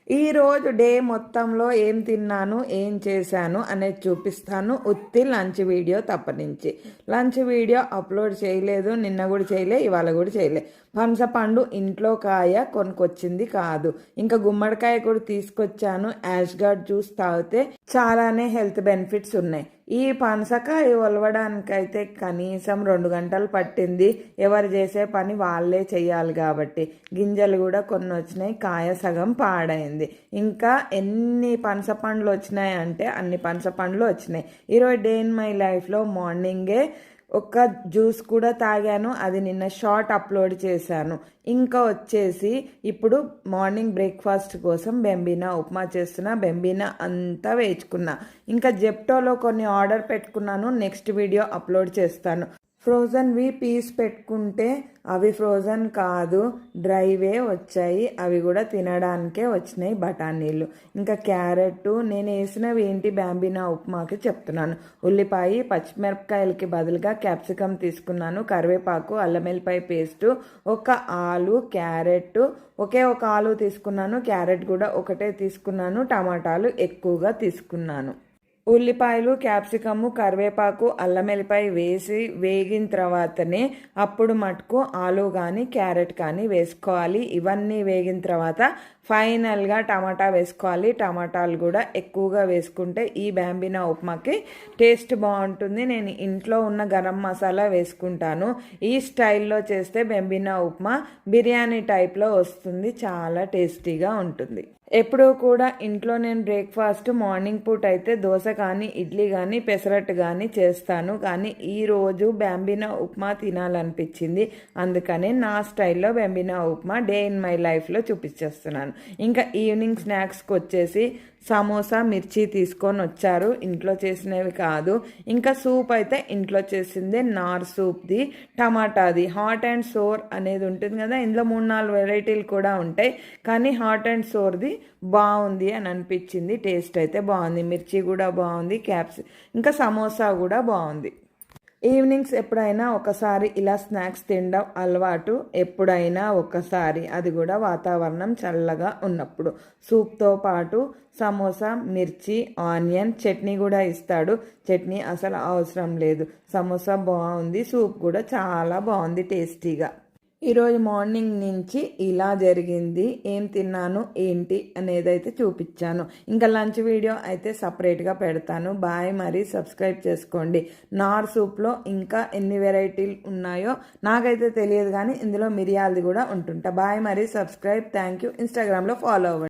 ఈరోజు డే మొత్తంలో ఏం తిన్నాను ఏం చేశాను అనేది చూపిస్తాను. ఉత్తి లంచ్ వీడియో తప్పనించి లంచ్ వీడియో అప్లోడ్ చేయలేదు, నిన్న కూడా చేయలే, ఇవాళ కూడా చేయలే. పనసపండు ఇంట్లో కాయ కొనుక్కొచ్చింది కాదు, ఇంకా గుమ్మడికాయ కూడా తీసుకొచ్చాను. యాష్ గార్డ్ జ్యూస్ తాగితే చాలానే హెల్త్ బెనిఫిట్స్ ఉన్నాయి. ఈ పనసకాయ ఒలవడానికైతే కనీసం 2 గంటలు పట్టింది. ఎవరు చేసే పని వాళ్ళే చెయ్యాలి కాబట్టి. గింజలు కూడా కొన్ని వచ్చినాయి, కాయ సగం పాడైంది. ఇంకా ఎన్ని పనస పండ్లు వచ్చినాయి అంటే అన్ని పనస పండ్లు వచ్చినాయి. ఈరోజు డే ఇన్ మై లైఫ్లో మార్నింగే ఒక జ్యూస్ కూడా తాగాను, అది నిన్న షార్ట్ అప్లోడ్ చేశాను. ఇంకా వచ్చేసి ఇప్పుడు మార్నింగ్ బ్రేక్ఫాస్ట్ కోసం బెంబీనా ఉప్మా చేస్తున్నా. బెంబీనా అంతా వేయించుకున్నా. ఇంకా జెప్టోలో కొన్ని ఆర్డర్ పెట్టుకున్నాను, నెక్స్ట్ వీడియో అప్లోడ్ చేస్తాను. ఫ్రోజన్వి పీస్ పెట్టుకుంటే అవి ఫ్రోజన్ కాదు, డ్రైవే వచ్చాయి. అవి కూడా తినడానికే వచ్చినాయి బఠానీలు. ఇంకా క్యారెట్ నేను వేసినవి ఏంటి బెంబీనా ఉప్మాకి చెప్తున్నాను. ఉల్లిపాయ పచ్చిమిరపకాయలకి బదులుగా క్యాప్సికమ్ తీసుకున్నాను, కరివేపాకు, అల్లం వెల్లిపాయ పేస్టు, ఒక ఆలు, క్యారెట్ ఒక ఆలు తీసుకున్నాను, క్యారెట్ కూడా ఒకటే తీసుకున్నాను, టమాటాలు ఎక్కువగా తీసుకున్నాను. ఉల్లిపాయలు, క్యాప్సికము, కరివేపాకు, అల్లం వెల్లిపాయ వేసి వేగిన తర్వాతనే అప్పుడు మటుకు ఆలు కానీ క్యారెట్ కానీ వేసుకోవాలి. ఇవన్నీ వేగిన తర్వాత ఫైనల్గా టమాటా వేసుకోవాలి. టమాటాలు కూడా ఎక్కువగా వేసుకుంటే ఈ బెంబీనా ఉప్మాకి టేస్ట్ బాగుంటుంది. నేను ఇంట్లో ఉన్న గరం మసాలా వేసుకుంటాను. ఈ స్టైల్లో చేస్తే బెంబీనా ఉప్మా బిర్యానీ టైప్లో వస్తుంది, చాలా టేస్టీగా ఉంటుంది. ఎప్పుడూ కూడా ఇంట్లో నేను బ్రేక్ఫాస్ట్ మార్నింగ్ పూట అయితే దోశ కానీ ఇడ్లీ కానీ పెసరట్టు కానీ చేస్తాను. కానీ ఈరోజు బెంబీనా ఉప్మా తినాలనిపించింది, అందుకని నా స్టైల్లో బెంబీనా ఉప్మా డే ఇన్ మై లైఫ్లో చూపించేస్తున్నాను. ఇంకా ఈవినింగ్ స్నాక్స్కి వచ్చేసి సమోసా, మిర్చి తీసుకొని వచ్చారు, ఇంట్లో చేసినవి కాదు. ఇంకా సూప్ అయితే ఇంట్లో చేసిందే, నార్ సూప్ది, టమాటాది. హాట్ అండ్ సోర్ అనేది ఉంటుంది కదా, ఇందులో 3-4 వెరైటీలు కూడా ఉంటాయి. కానీ హాట్ అండ్ సోర్ది బాగుంది అని అనిపించింది. టేస్ట్ అయితే బాగుంది, మిర్చి కూడా బాగుంది, ఇంకా సమోసా కూడా బాగుంది. ఈవినింగ్స్ ఎప్పుడైనా ఒకసారి ఇలా స్నాక్స్ తినడం అలవాటు, ఎప్పుడైనా ఒకసారి, అది కూడా వాతావరణం చల్లగా ఉన్నప్పుడు. సూప్తో పాటు సమోసా, మిర్చి, ఆనియన్ చట్నీ కూడా ఇస్తాడు. చట్నీ అసలు అవసరం లేదు. సమోసా బాగుంది, సూప్ కూడా చాలా బాగుంది టేస్టీగా. ఈరోజు మార్నింగ్ నుంచి ఇలా జరిగింది. ఏం తిన్నాను ఏంటి అనేది అయితే చూపించాను. ఇంకా లంచ్ వీడియో అయితే సపరేట్గా పెడతాను. బాయ్, మరి సబ్స్క్రైబ్ చేసుకోండి. నార్ సూప్లో ఇంకా ఎన్ని వెరైటీలు ఉన్నాయో నాకైతే తెలియదు, కానీ ఇందులో మిరియాలది కూడా ఉంటుంటా. బాయ్, మరి సబ్స్క్రైబ్. Thank you. ఇన్స్టాగ్రామ్లో ఫాలో అవ్వండి.